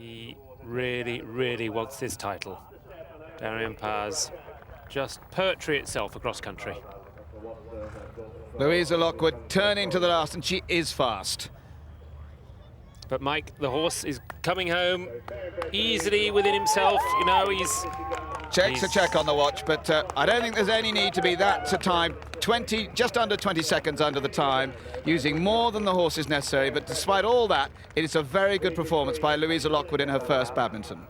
He really, really wants this title. Darian Paz, just poetry itself across country. Louisa Lockwood turning to the last, and she is fast. But Mike, the horse is coming home easily within himself. You know, he's a check on the watch, but I don't think there's any need to be that to time. Just under 20 seconds under the time, using more than the horse is necessary. But despite all that, it is a very good performance by Louisa Lockwood in her first badminton.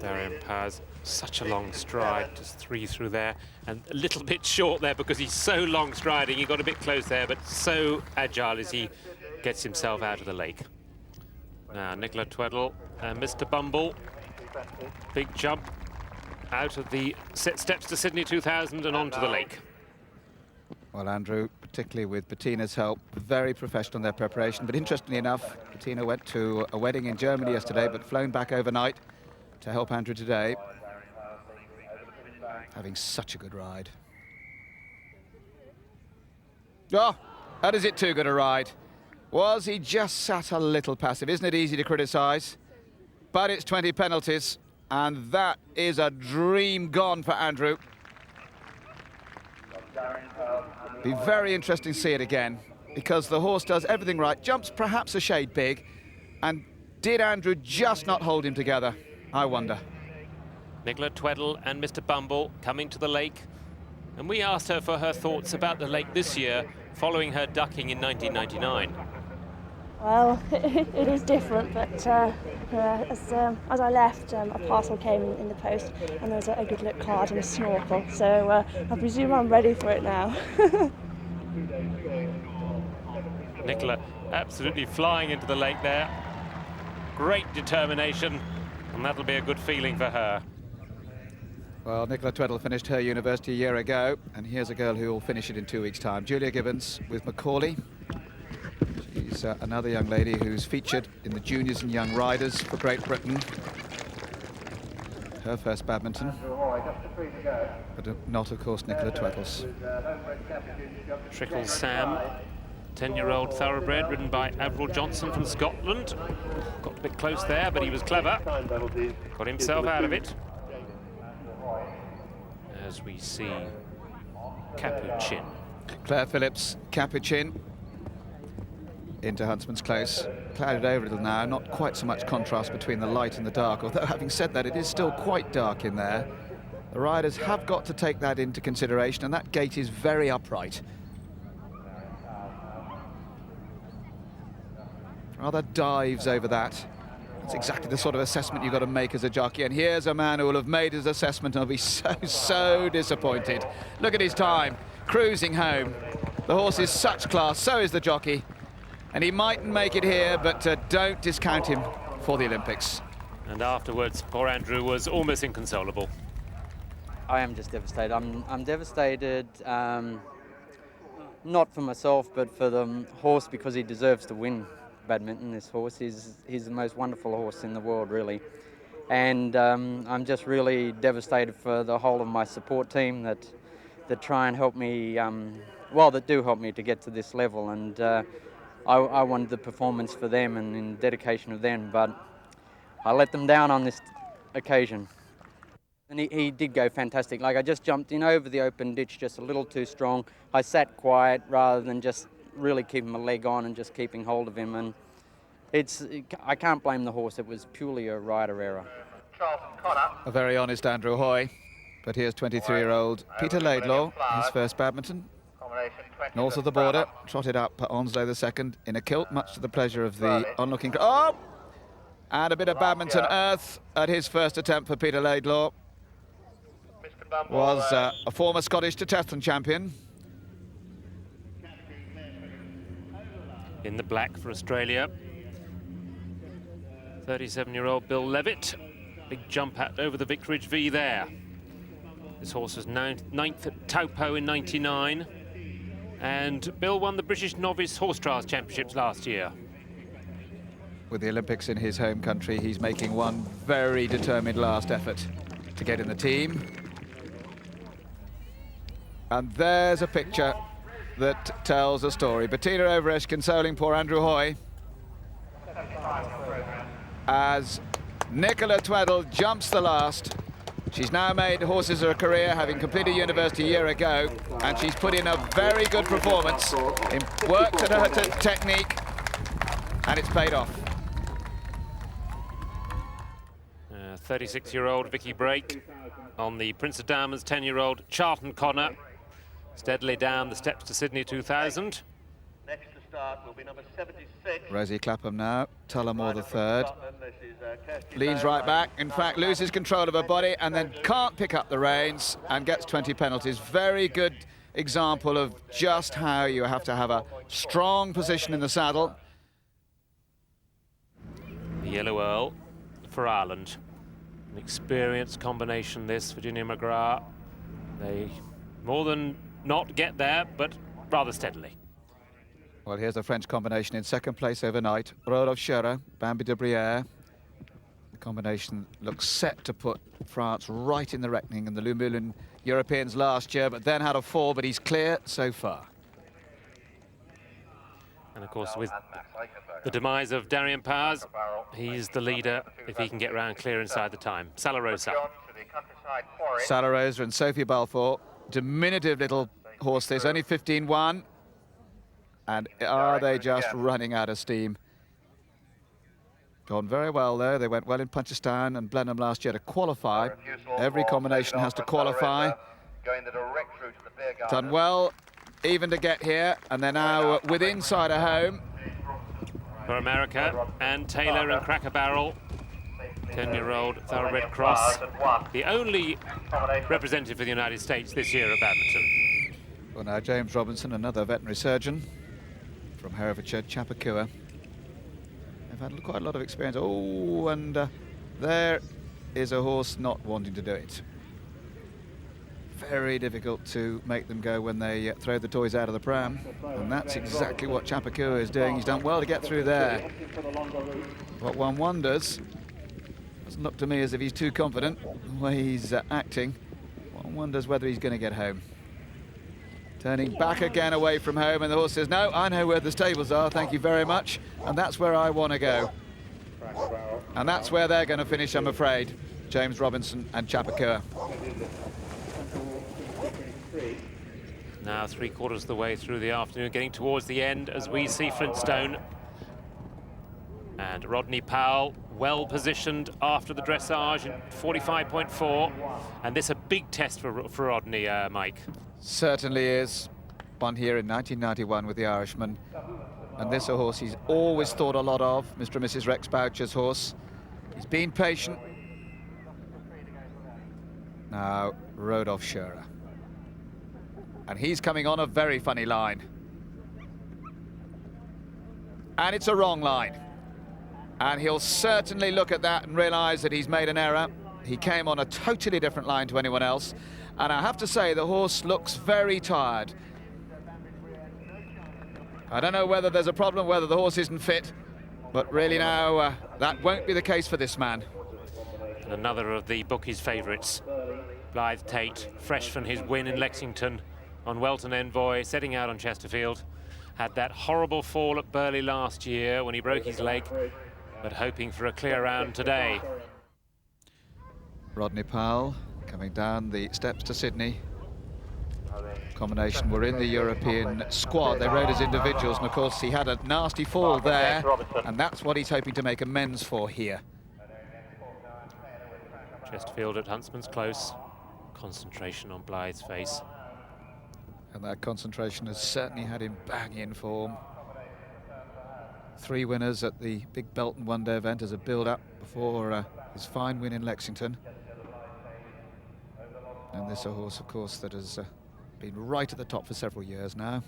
Darian Paz, such a long stride, just 3 through there, and a little bit short there because he's so long striding. He got a bit close there, but so agile as he gets himself out of the lake. Now, Nicola Tweddle and Mr. Bumble, big jump out of the steps to Sydney 2000 and onto the lake. Well, Andrew, particularly with Bettina's help, very professional in their preparation. But interestingly enough, Bettina went to a wedding in Germany yesterday, but flown back overnight to help Andrew today. Having such a good ride. Oh, that is it too good a ride. Was he just sat a little passive? Isn't it easy to criticise? But it's 20 penalties, and that is a dream gone for Andrew. Be very interesting to see it again, because the horse does everything right, jumps perhaps a shade big, and did Andrew just not hold him together? I wonder. Nicola Tweddle and Mr. Bumble coming to the lake, and we asked her for her thoughts about the lake this year following her ducking in 1999. Well, it is different, but as I left, a parcel came in the post, and there was a good look card and a snorkel, so I presume I'm ready for it now. Nicola absolutely flying into the lake there. Great determination, and that'll be a good feeling for her. Well, Nicola Tweddle finished her university a year ago, and here's a girl who will finish it in 2 weeks' time. Julia Gibbons with Macaulay. She's another young lady who's featured in the Juniors and Young Riders for Great Britain. Her first badminton. But not, of course, Nicola Tweddle's. Trickle Sam, 10-year-old thoroughbred, ridden by Avril Johnson from Scotland. Got a bit close there, but he was clever. Got himself out of it. As we see Capuchin. Claire Phillips, Capuchin into Huntsman's Close. Clouded over a little now, not quite so much contrast between the light and the dark, although having said that, it is still quite dark in there. The riders have got to take that into consideration, and that gate is very upright. Rather dives over that. That's exactly the sort of assessment you've got to make as a jockey, and here's a man who will have made his assessment and will be so disappointed. Look at his time, cruising home. The horse is such class, so is the jockey. And he mightn't make it here, but don't discount him for the Olympics. And afterwards, poor Andrew was almost inconsolable. I am just devastated. I'm devastated, not for myself, but for the horse, because he deserves to win badminton, this horse. He's the most wonderful horse in the world, really. And I'm just really devastated for the whole of my support team that try and help me, that do help me to get to this level. And I wanted the performance for them and in dedication of them, but I let them down on this occasion. And he did go fantastic. Like, I just jumped in over the open ditch just a little too strong. I sat quiet rather than just really keeping my leg on and just keeping hold of him. And I can't blame the horse. It was purely a rider error. A very honest Andrew Hoy. But here's 23-year-old Peter Laidlaw, his first badminton. North of the border, trotted up Onslow II in a kilt, much to the pleasure of the onlooking crowd. Oh! And a bit of badminton earth at his first attempt for Peter Laidlaw. Was a former Scottish decathlon champion. In the black for Australia, 37-year-old Bill Levitt. Big jump over the Vicarage V there. This horse was ninth at Taupo in '99. And Bill won the British Novice Horse Trials Championships last year. With the Olympics in his home country, he's making one very determined last effort to get in the team. And there's a picture that tells a story. Bettina Overesh consoling poor Andrew Hoy as Nicola Tweddle jumps the last. She's now made horses her career, having completed university a year ago, and she's put in a very good performance, worked at her technique, and it's paid off. 36-year-old Vicky Brake on the Prince of Diamonds 10-year-old Charlton Connor, steadily down the steps to Sydney 2000. Next to start will be number 76. Rosie Clapham now, Tullamore the third. Leans right back, in fact loses control of her body and then can't pick up the reins and gets 20 penalties. Very good example of just how you have to have a strong position in the saddle. The Yellow Earl for Ireland. An experienced combination this, Virginia McGrath. They more than not get there, but rather steadily. Well, here's the French combination in second place overnight. Rodolphe Scherer, Bambi de Briere. The combination looks set to put France right in the reckoning in the Lumbulin Europeans last year, but then had a fall, but he's clear so far. And of course, with the demise of Darien Powers, he's the leader if he can get round clear inside the time. Salarosa. Salarosa and Sophie Balfour, diminutive little horse this, only 15-1. And are they just running out of steam? Gone very well though. They went well in Punchestown and Blenheim last year to qualify. Every combination has to qualify. Done well even to get here, and they're now with inside a home. For America, and Taylor and Cracker Barrel, 10-year-old Thoroughbred Cross, the only representative for the United States this year at Badminton. Well, now James Robinson, another veterinary surgeon from Herefordshire, Chapakua. They've had quite a lot of experience. Oh, and there is a horse not wanting to do it. Very difficult to make them go when they throw the toys out of the pram, and that's exactly what Chapakua is doing. He's done well to get through there. But one wonders, doesn't look to me as if he's too confident the way he's acting. One wonders whether he's going to get home. Turning back again away from home, and the horse says, no, I know where the stables are, thank you very much, and that's where I want to go. And that's where they're going to finish, I'm afraid, James Robinson and Chapakua. Now 3/4 of the way through the afternoon, getting towards the end as we see Flintstone. And Rodney Powell, well positioned after the dressage in 45.4. And this a big test for Rodney, Mike. Certainly is. Won here in 1991 with the Irishman. And this a horse he's always thought a lot of, Mr. and Mrs. Rex Boucher's horse. He's been patient. Now, Rodolphe Scherer. And he's coming on a very funny line. And it's a wrong line. And he'll certainly look at that and realise that he's made an error. He came on a totally different line to anyone else. And I have to say, the horse looks very tired. I don't know whether there's a problem, whether the horse isn't fit, but really now, that won't be the case for this man. And another of the bookies' favourites, Blythe Tate, fresh from his win in Lexington on Welton Envoy, setting out on Chesterfield. Had that horrible fall at Burley last year when he broke his leg, but hoping for a clear round today. Rodney Powell coming down the steps to Sydney. Combination were in the European squad. They rode as individuals, and of course he had a nasty fall there, and that's what he's hoping to make amends for here. Chesterfield at Huntsman's Close. Concentration on Blythe's face. And that concentration has certainly had him bang in form. 3 winners at the big Belton one-day event as a build-up before his fine win in Lexington. And this a horse, of course, that has been right at the top for several years now.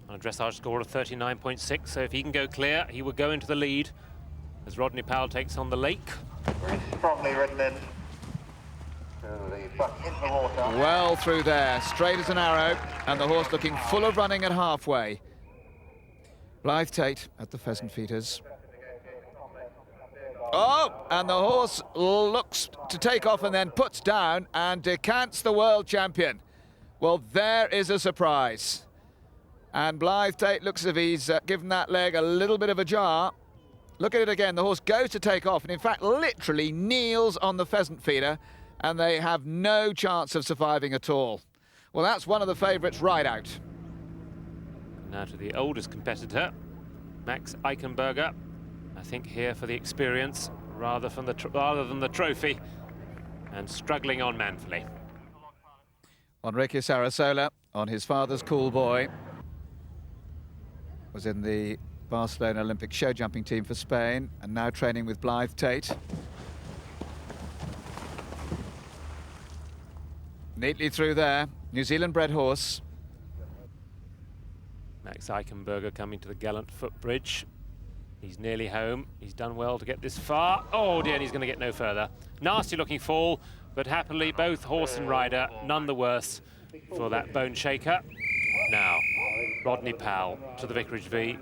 On a dressage score of 39.6, so if he can go clear, he will go into the lead as Rodney Powell takes on the lake. Very strongly ridden in. Well through there, straight as an arrow, and the horse looking full of running at halfway. Blythe Tate at the Pheasant Feeders. Oh, and the horse looks to take off and then puts down and decants the world champion. Well, there is a surprise. And Blythe Tate looks as if he's given that leg a little bit of a jar. Look at it again. The horse goes to take off and, in fact, literally kneels on the pheasant feeder, and they have no chance of surviving at all. Well, that's one of the favourites right out. Now to the oldest competitor, Max Eichenberger. I think here for the experience rather than the trophy, and struggling on manfully. Enrique Sarasola, on his father's cool boy, was in the Barcelona Olympic show jumping team for Spain and now training with Blythe Tate. Neatly through there, New Zealand bred horse. Max Eichenberger coming to the gallant footbridge. He's nearly home. He's done well to get this far. Oh dear, and he's going to get no further. Nasty looking fall, but happily both horse and rider none the worse for that bone shaker. Now, Rodney Powell to the Vicarage V.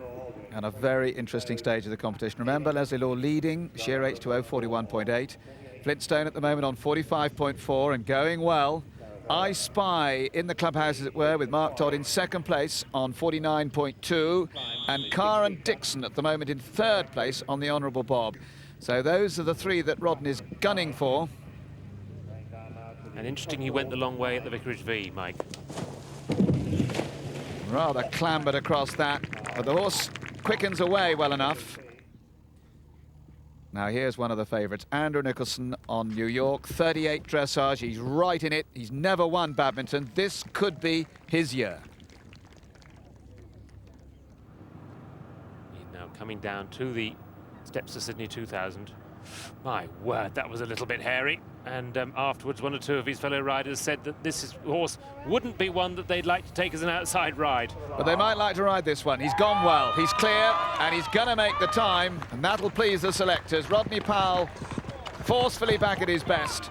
And a very interesting stage of the competition. Remember, Leslie Law leading, sheer H2O 41.8. Flintstone at the moment on 45.4 and going well. I Spy in the clubhouse, as it were, with Mark Todd in second place on 49.2, and Karen Dixon at the moment in third place on the Honourable Bob. So those are the three that Rodney's gunning for. And interesting, he went the long way at the Vicarage V, Mike. Rather clambered across that, but the horse quickens away well enough. Now here's one of the favourites, Andrew Nicholson on New York, 38 dressage, he's right in it, he's never won badminton, this could be his year. He's now coming down to the steps of Sydney 2000. My word, that was a little bit hairy. And afterwards, one or two of his fellow riders said that this horse wouldn't be one that they'd like to take as an outside ride. But they might like to ride this one. He's gone well, he's clear, and he's going to make the time, and that'll please the selectors. Rodney Powell forcefully back at his best.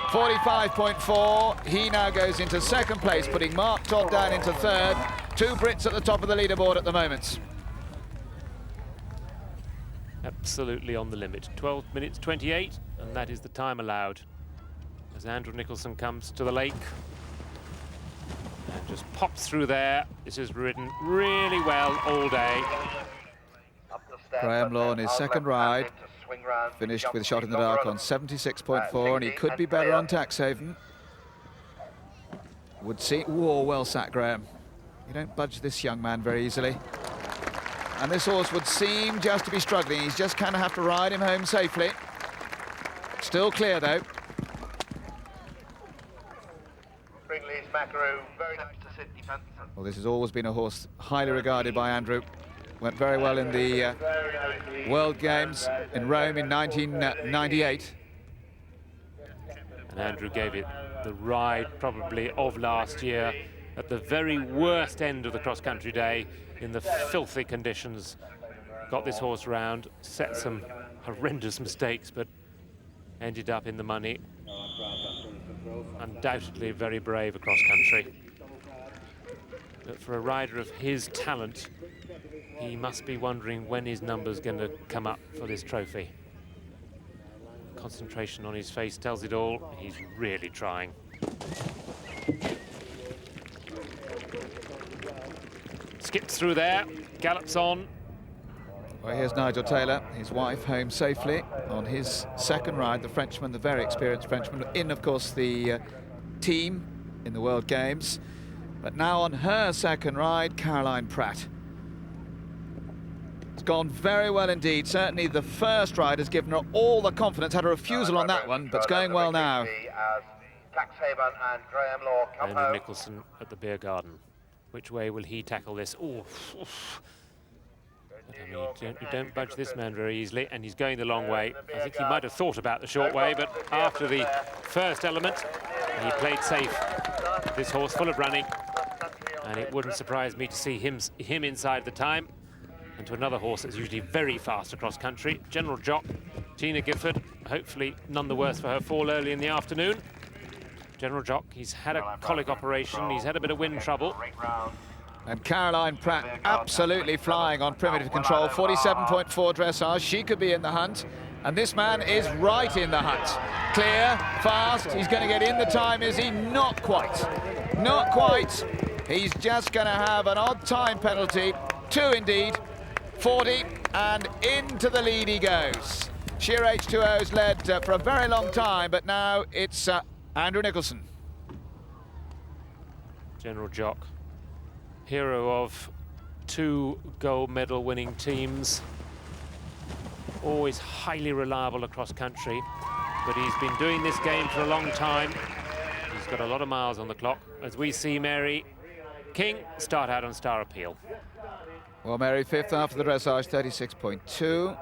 45.4, he now goes into second place, putting Mark Todd down into third. Two Brits at the top of the leaderboard at the moment. Absolutely on the limit. 12 minutes 28, and that is the time allowed as Andrew Nicholson comes to the lake and just pops through there. This is ridden really well all day. Graham Law on his second ride, finished with a shot in the dark on 76.4, and he could be better on Taxhaven. Would see, whoa, well sat, Graham. You don't budge this young man very easily. And this horse would seem just to be struggling. He's just kind of have to ride him home safely. Still clear, though. Well, this has always been a horse highly regarded by Andrew. Went very well in the World Games in Rome in 1998. And Andrew gave it the ride probably of last year at the very worst end of the cross-country day, in the filthy conditions. Got this horse round, set some horrendous mistakes, but ended up in the money. Undoubtedly very brave across country. But for a rider of his talent, he must be wondering when his number's going to come up for this trophy. Concentration on his face tells it all. He's really trying. Skips through there, gallops on. Well, here's Nigel Taylor, his wife, home safely on his second ride. The Frenchman, the very experienced Frenchman, in, of course, the team in the World Games. But now on her second ride, Caroline Pratt. It's gone very well indeed. Certainly the first ride has given her all the confidence, had a refusal on that one, but it's going well now. Andrew Nicholson at the Beer Garden. Which way will he tackle this? Oh, I mean, you don't budge this man very easily, and he's going the long way. I think he might have thought about the short way, but after the first element, he played safe. This horse full of running, and it wouldn't surprise me to see him inside the time. And to another horse that's usually very fast across country, General Jock, Tina Gifford, hopefully none the worse for her fall early in the afternoon. General Jock, he's had a colic operation, he's had a bit of wind trouble. And Caroline Pratt absolutely flying on primitive control, 47.4 dressage, she could be in the hunt. And this man is right in the hunt. Clear, fast, he's going to get in the time, is he? Not quite. Not quite. He's just going to have an odd time penalty. 2 indeed. 40, and into the lead he goes. Sheer H2O's led for a very long time, but now it's Andrew Nicholson. General Jock, hero of 2 gold medal winning teams. Always highly reliable across country, but he's been doing this game for a long time. He's got a lot of miles on the clock, as we see Mary King start out on Star Appeal. Well, Mary 5th after the dressage, 36.2.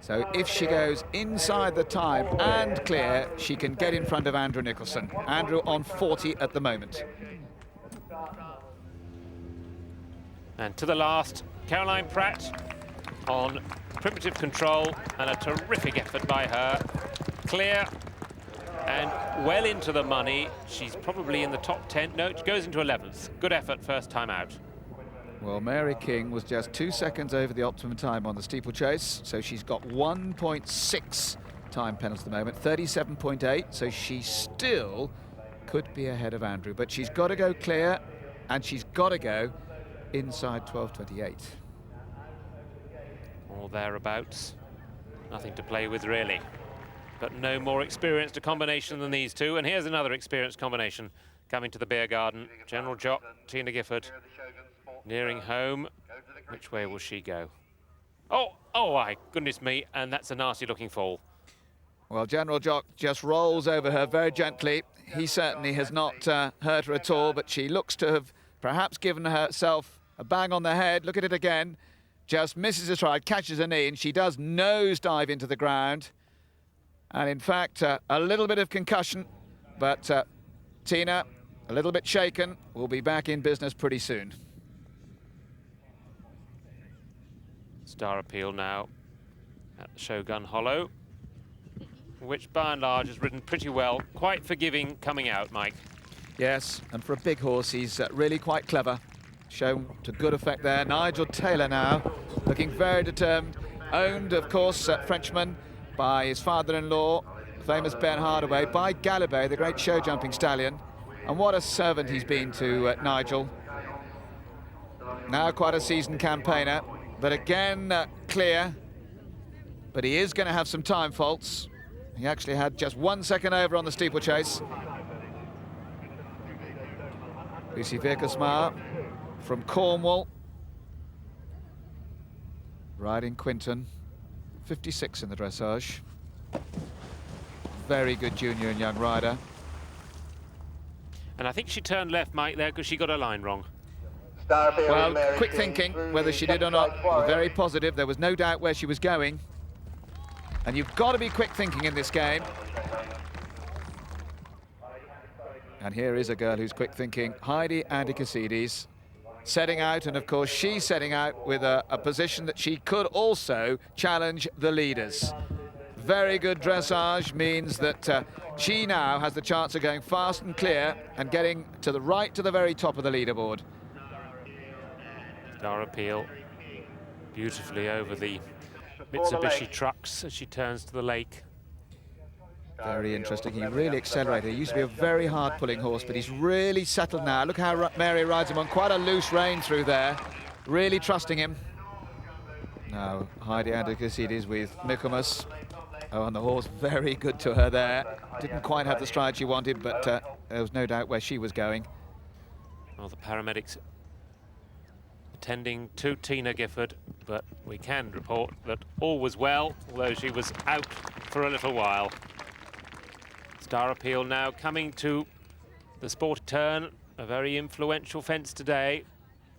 So if she goes inside the time and clear, she can get in front of Andrew Nicholson. Andrew on 40 at the moment. And to the last, Caroline Pratt on primitive control, and a terrific effort by her. Clear and well into the money. She's probably in the top 10. No, she goes into 11th. Good effort first time out. Well, Mary King was just 2 seconds over the optimum time on the steeplechase, so she's got 1.6 time penalty at the moment, 37.8, so she still could be ahead of Andrew, but she's got to go clear, and she's got to go inside 12.28. Or thereabouts. Nothing to play with, really. But no more experienced a combination than these two, and here's another experienced combination coming to the beer garden. General Jock, Tina Gifford. Nearing home. Which way will she go? Oh, my goodness me, and that's a nasty looking fall. Well, General Jock just rolls over her very gently. He certainly has not hurt her at all, but she looks to have perhaps given herself a bang on the head. Look at it again. Just misses a stride, catches her knee, and she does nosedive into the ground. And in fact, a little bit of concussion, but Tina, a little bit shaken, will be back in business pretty soon. Star Appeal now at the Shogun Hollow, which by and large has ridden pretty well. Quite forgiving coming out, Mike. Yes, and for a big horse, he's really quite clever. Shown to good effect there. Nigel Taylor now, looking very determined. Owned, of course, Frenchman by his father-in-law, famous Ben Hardaway, by Gallibet, the great show jumping stallion. And what a servant he's been to Nigel. Now quite a seasoned campaigner. But again, clear. But he is going to have some time faults. He actually had just 1 second over on the steeplechase. Lucy Virkesmar from Cornwall. Riding Quinton. 56 in the dressage. Very good junior and young rider. And I think she turned left, Mike, there because she got her line wrong. Well, quick thinking, whether she did or not, very positive. There was no doubt where she was going. And you've got to be quick thinking in this game. And here is a girl who's quick thinking, Heidi Andikasides, setting out, and of course she's setting out with a position that she could also challenge the leaders. Very good dressage means that she now has the chance of going fast and clear and getting to the right to the very top of the leaderboard. Star Appeal beautifully over the Mitsubishi trucks as she turns to the lake. Very interesting. He really accelerated. He used to be a very hard pulling horse, but he's really settled now. Look how Mary rides him on quite a loose rein through there. Really trusting him. Now Heidi Andikasides with Michaelmas. Oh, and the horse very good to her there. Didn't quite have the stride she wanted, but there was no doubt where she was going. Well, the paramedics attending to Tina Gifford, but we can report that all was well, although she was out for a little while. Star Appeal now coming to the sport turn, a very influential fence today.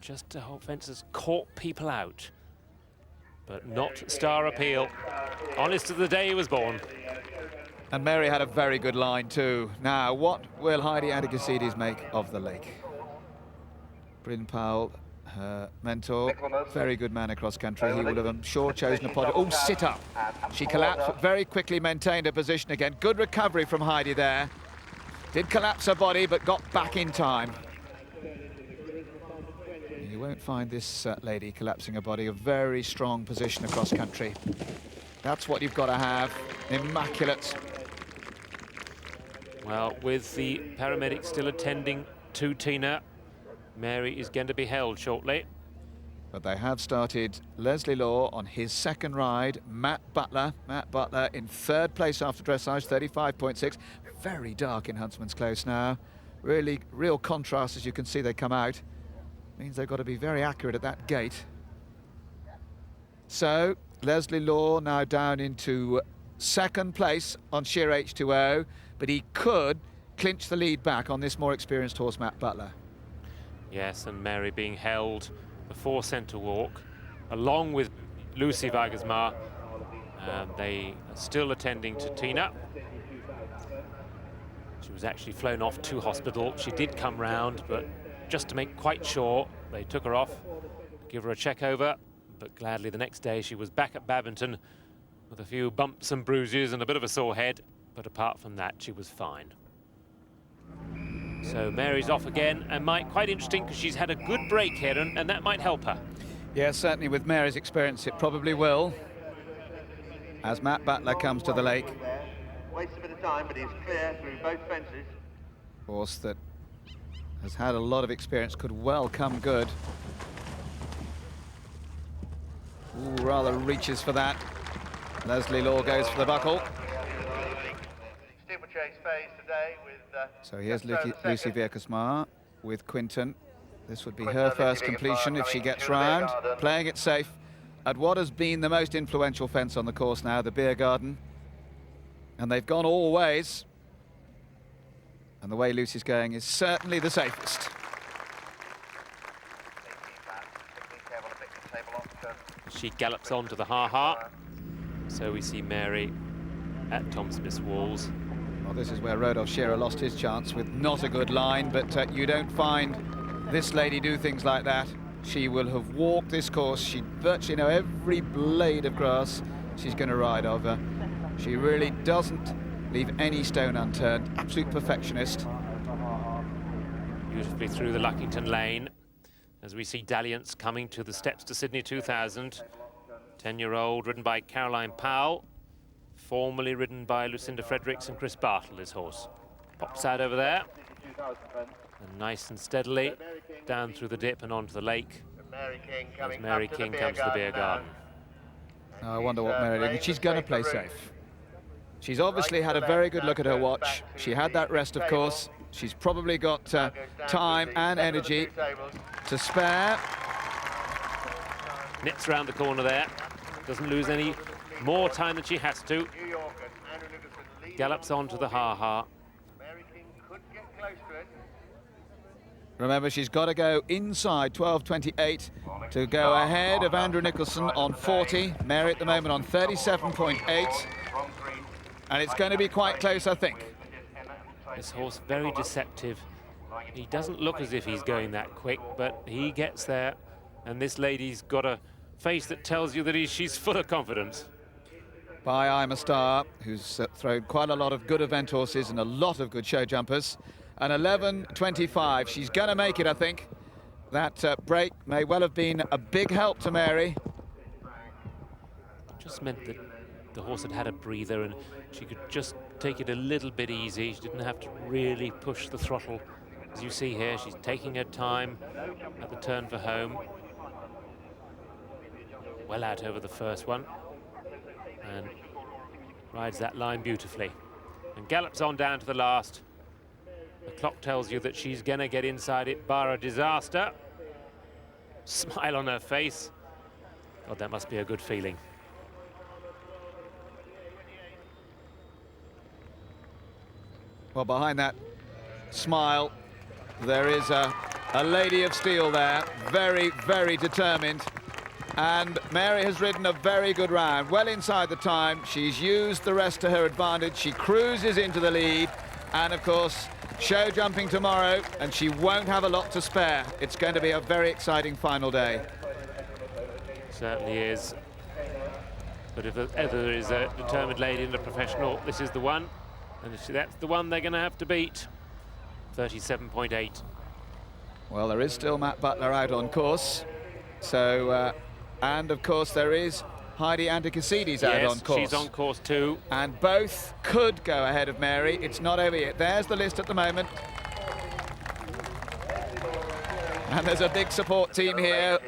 Just a whole fence has caught people out, but not Star Appeal. Honest as the day he was born. And Mary had a very good line too. Now, what will Heidi Andikasides make of the lake? Bryn Powell, her mentor, very good man across country. He would have, I'm sure, chosen a pot. Oh, sit up. She collapsed, but very quickly maintained her position again. Good recovery from Heidi there. Did collapse her body, but got back in time. You won't find this lady collapsing her body. A very strong position across country. That's what you've got to have. Immaculate. Well, with the paramedics still attending to Tina. Mary is going to be held shortly. But they have started Leslie Law on his second ride. Matt Butler in third place after dressage, 35.6. Very dark in Huntsman's Close now. Really, real contrast as you can see they come out. Means they've got to be very accurate at that gate. So, Leslie Law now down into second place on sheer H2O, but he could clinch the lead back on this more experienced horse, Matt Butler. Yes, and Mary being held before centre walk, along with Lucy Vargasmar. They are still attending to Tina. She was actually flown off to hospital. She did come round, but just to make quite sure, they took her off, give her a check over, but gladly the next day she was back at Badminton with a few bumps and bruises and a bit of a sore head, but apart from that, she was fine. So Mary's off again, and Mike, quite interesting because she's had a good break here, and that might help her. Yeah, certainly with Mary's experience, it probably will. As Matt Butler comes to the lake. Wastes a bit of time, but he's clear through both fences. Horse that has had a lot of experience, could well come good. Ooh, rather reaches for that. Leslie Law goes for the buckle. Steeplechase phase today with... So here's Lucy Vargasmar with Quinton. This would be her first completion if she gets round. Playing it safe at what has been the most influential fence on the course now, the Beer Garden. And they've gone all ways. And the way Lucy's going is certainly the safest. She gallops on to the ha-ha. So we see Mary at Tom Smith's walls. Well, this is where Rodolphe Scherer lost his chance with not a good line, but you don't find this lady do things like that. She will have walked this course. She virtually know every blade of grass she's going to ride over. She really doesn't leave any stone unturned. Absolute perfectionist. Beautifully through the Luckington Lane as we see Dalliance coming to the steps to Sydney 2000. 10-year-old ridden by Caroline Powell, formerly ridden by Lucinda Fredericks and Chris Bartle, this horse. Pops out over there, and nice and steadily down through the dip and onto the lake. As Mary King comes to the Beer Garden. I wonder what Mary did. She's going to play safe. She's obviously had a very good look at her watch. She had that rest, of course. She's probably got time and energy to spare. Nits round the corner there. Doesn't lose any more time than she has to. Gallops on to the ha-ha. Remember, she's got to go inside 12.28 to go ahead of Andrew Nicholson on 40. Mary at the moment on 37.8. And it's going to be quite close, I think. This horse very deceptive. He doesn't look as if he's going that quick, but he gets there. And this lady's got a face that tells you that she's full of confidence. By I'm a Star, who's thrown quite a lot of good event horses and a lot of good show jumpers. And 11.25, she's going to make it, I think. That break may well have been a big help to Mary. Just meant that the horse had a breather and she could just take it a little bit easy. She didn't have to really push the throttle. As you see here, she's taking her time at the turn for home. Well out over the first one. And rides that line beautifully. And gallops on down to the last. The clock tells you that she's going to get inside it, bar a disaster. Smile on her face. God, that must be a good feeling. Well, behind that smile, there is a lady of steel there, very, very determined. And Mary has ridden a very good round, well inside the time. She's used the rest to her advantage. She cruises into the lead. And, of course, show jumping tomorrow, and she won't have a lot to spare. It's going to be a very exciting final day. Certainly is. But if there is a determined lady and a professional, this is the one. And that's the one they're going to have to beat. 37.8. Well, there is still Matt Butler out on course. So, and of course there is Heidi Antikasides out on course. She's on course too. And both could go ahead of Mary. It's not over yet. There's the list at the moment. And there's a big support team here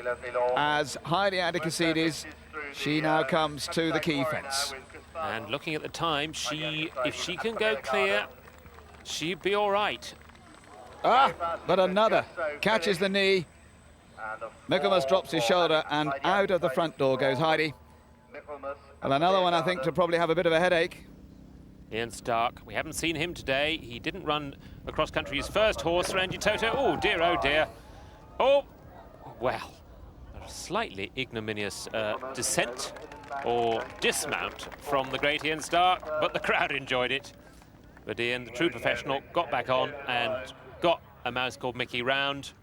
as Heidi Adekasides, she now comes to the key fence. And looking at the time, if she can go clear, she'd be all right. But another catches the knee. Michaelmas drops his shoulder, and out of the front door goes Heidi. Well, another one, I think, to probably have a bit of a headache. Ian Stark, we haven't seen him today. He didn't run across country his first horse, Rangi Toto. Oh dear, oh dear. Oh, well, a slightly ignominious descent or dismount from the great Ian Stark, but the crowd enjoyed it. But Ian, the true professional, got back on and got a mouse called Mickey round,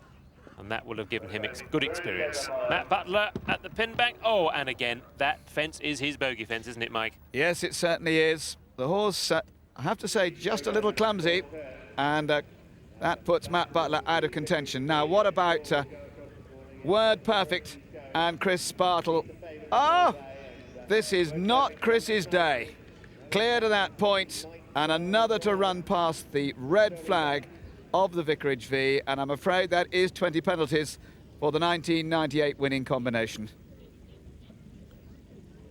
and that will have given him good experience. Matt Butler at the pin bank. Oh, and again, that fence is his bogey fence, isn't it, Mike? Yes, it certainly is. The horse, I have to say, just a little clumsy, and that puts Matt Butler out of contention. Now, what about Word Perfect and Chris Spartle? This is not Chris's day. Clear to that point, and another to run past the red flag of the Vicarage V, and I'm afraid that is 20 penalties for the 1998 winning combination.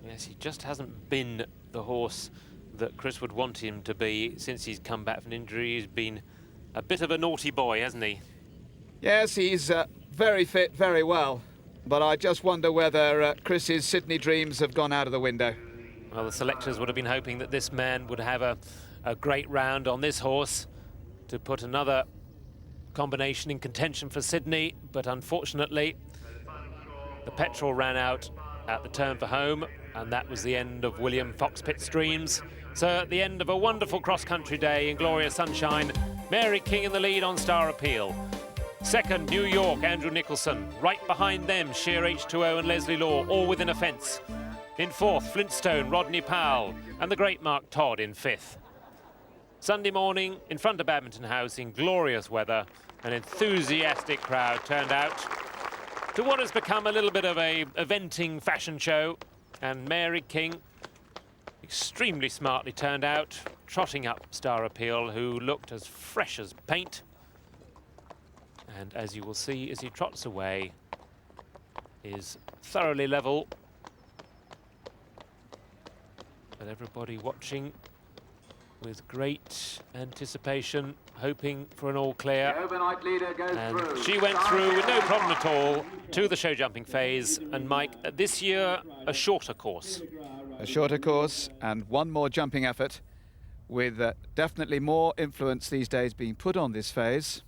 Yes, he just hasn't been the horse that Chris would want him to be since he's come back from injury. He's been a bit of a naughty boy, hasn't he? Yes, he's very fit, very well, but I just wonder whether Chris's Sydney dreams have gone out of the window. Well, the selectors would have been hoping that this man would have a great round on this horse to put another combination in contention for Sydney, but unfortunately the petrol ran out at the turn for home, and that was the end of William Foxpitt's dreams. So at the end of a wonderful cross-country day in glorious sunshine, Mary King in the lead on Star Appeal. Second, New York, Andrew Nicholson. Right behind them, Sheer H2O and Leslie Law, all within a fence. In fourth, Flintstone, Rodney Powell, and the great Mark Todd in fifth. Sunday morning, in front of Badminton House, in glorious weather, an enthusiastic crowd turned out to what has become a little bit of a eventing fashion show, and Mary King extremely smartly turned out, trotting up Star Appeal, who looked as fresh as paint. And as you will see as he trots away, is thoroughly level. But everybody watching with great anticipation, hoping for an all clear. And she went through with no problem at all to the show jumping phase. And Mike, this year, a shorter course. A shorter course and one more jumping effort, with definitely more influence these days being put on this phase.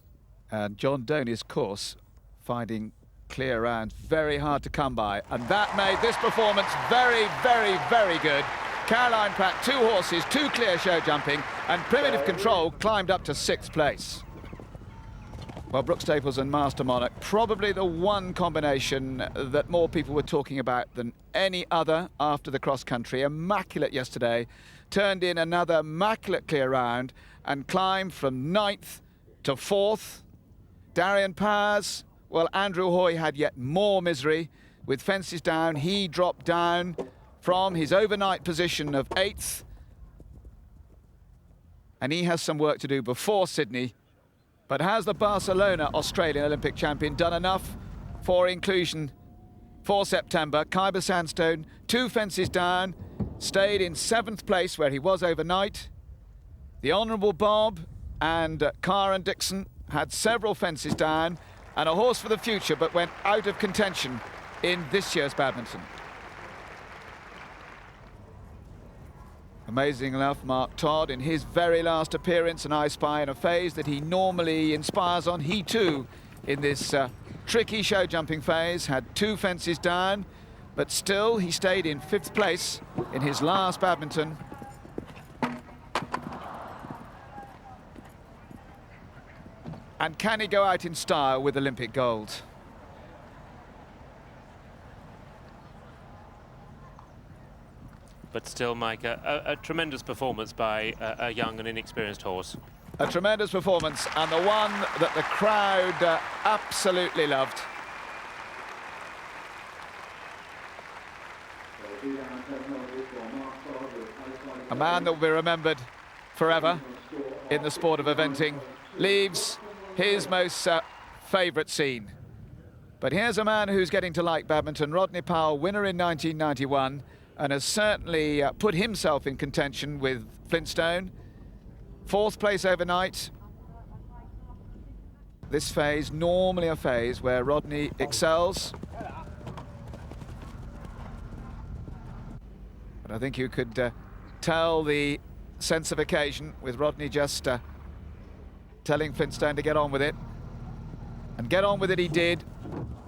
And John Doney's course finding clear rounds very hard to come by. And that made this performance very, very, very good. Caroline Pratt, 2 horses, 2 clear show jumping, and Primitive Control climbed up to 6th place. Well, Brooke Staples and Master Monarch, probably the one combination that more people were talking about than any other after the cross-country. Immaculate yesterday, turned in another immaculate clear round and climbed from 9th to 4th. Darian Powers, well, Andrew Hoy had yet more misery. With fences down, he dropped down from his overnight position of 8th. And he has some work to do before Sydney. But has the Barcelona Australian Olympic champion done enough for inclusion for September? Khyber Sandstone, 2 fences down, stayed in 7th place where he was overnight. The Honourable Bob and Karen Dixon had several fences down and a horse for the future, but went out of contention in this year's badminton. Amazing enough, Mark Todd, in his very last appearance, an I Spy in a phase that he normally inspires on. He too, in this tricky show jumping phase, had 2 fences down, but still he stayed in 5th place in his last badminton. And can he go out in style with Olympic gold? But still, Mike, a tremendous performance by a young and inexperienced horse. A tremendous performance, and the one that the crowd absolutely loved. A man that will be remembered forever in the sport of eventing, leaves his most favourite scene. But here's a man who's getting to like badminton. Rodney Powell, winner in 1991, and has certainly put himself in contention with Flintstone. 4th place overnight. This phase, normally a phase where Rodney excels. But I think you could tell the sense of occasion with Rodney just telling Flintstone to get on with it. And get on with it he did,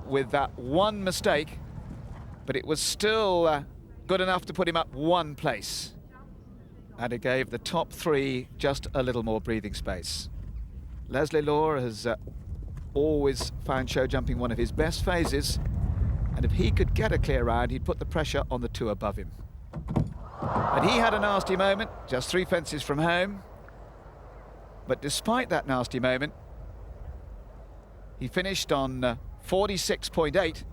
with that one mistake, but it was still good enough to put him up 1 place. And it gave the top 3 just a little more breathing space. Leslie Law has always found show jumping one of his best phases, and if he could get a clear round, he'd put the pressure on the 2 above him. But he had a nasty moment, just 3 fences from home. But despite that nasty moment, he finished on 46.8,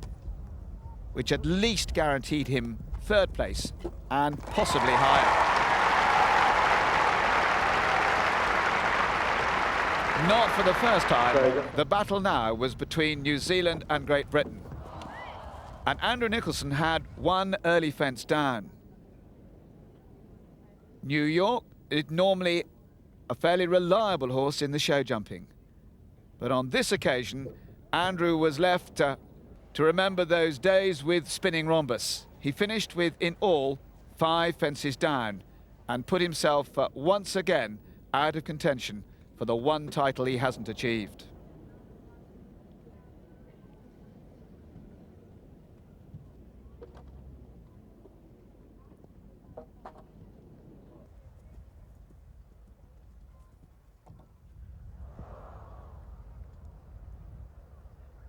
which at least guaranteed him 3rd place and possibly higher. Not for the first time. The battle now was between New Zealand and Great Britain. And Andrew Nicholson had 1 early fence down. New York is normally a fairly reliable horse in the show jumping. But on this occasion, Andrew was left to remember those days with spinning rhombus. He finished with, in all, 5 fences down and put himself once again out of contention for the 1 title he hasn't achieved.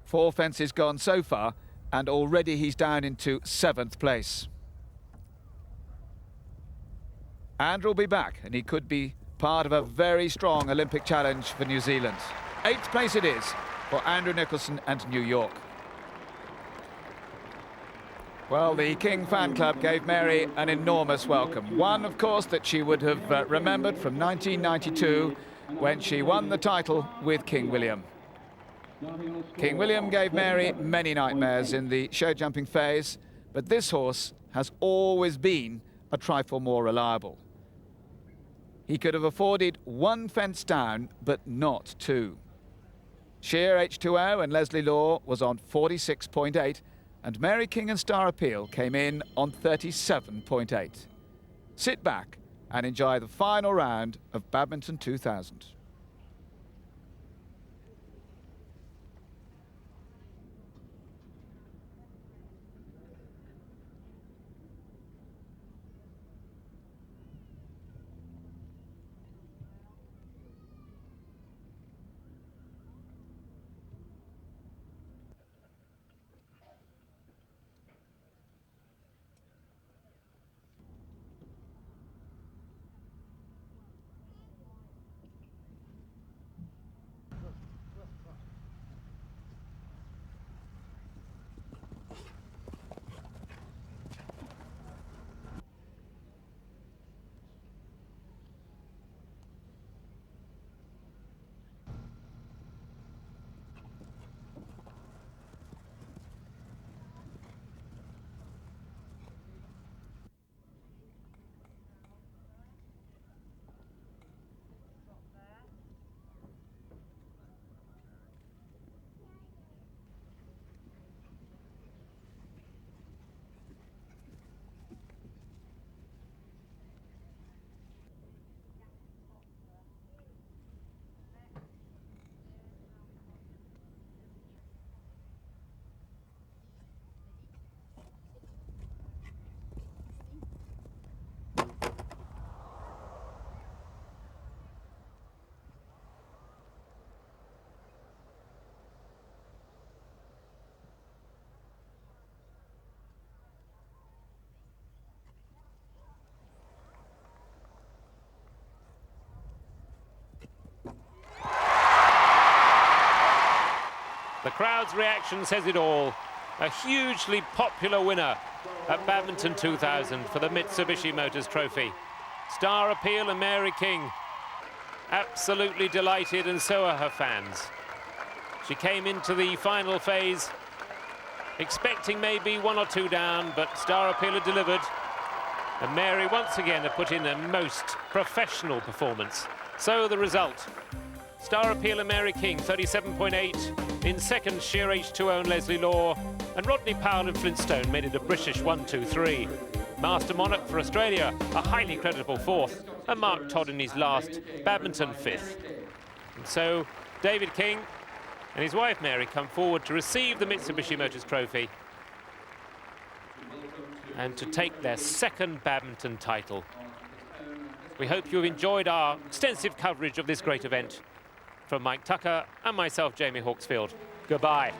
Four fences gone so far, and already he's down into 7th place. Andrew will be back, and he could be part of a very strong Olympic challenge for New Zealand. 8th place it is for Andrew Nicholson and New York. Well, the King fan club gave Mary an enormous welcome. One, of course, that she would have remembered from 1992 when she won the title with King William. King William gave Mary many nightmares in the show jumping phase, but this horse has always been a trifle more reliable. He could have afforded 1 fence down, but not 2. Sheer H2O and Leslie Law was on 46.8, and Mary King and Star Appeal came in on 37.8. Sit back and enjoy the final round of Badminton 2000. The crowd's reaction says it all. A hugely popular winner at Badminton 2000 for the Mitsubishi Motors Trophy. Star Appeal and Mary King absolutely delighted, and so are her fans. She came into the final phase expecting maybe 1 or 2 down, but Star Appeal had delivered. And Mary once again have put in a most professional performance. So the result, Star Appeal and Mary King, 37.8. In second, Sheer H2O and Leslie Law. And Rodney Powell and Flintstone made it a British 1-2-3. Master Monarch for Australia, a highly creditable 4th. And Mark Todd in his last, Badminton 5th. And so David King and his wife Mary come forward to receive the Mitsubishi Motors Trophy and to take their second badminton title. We hope you've enjoyed our extensive coverage of this great event. From Mike Tucker and myself, Jamie Hawksfield, goodbye.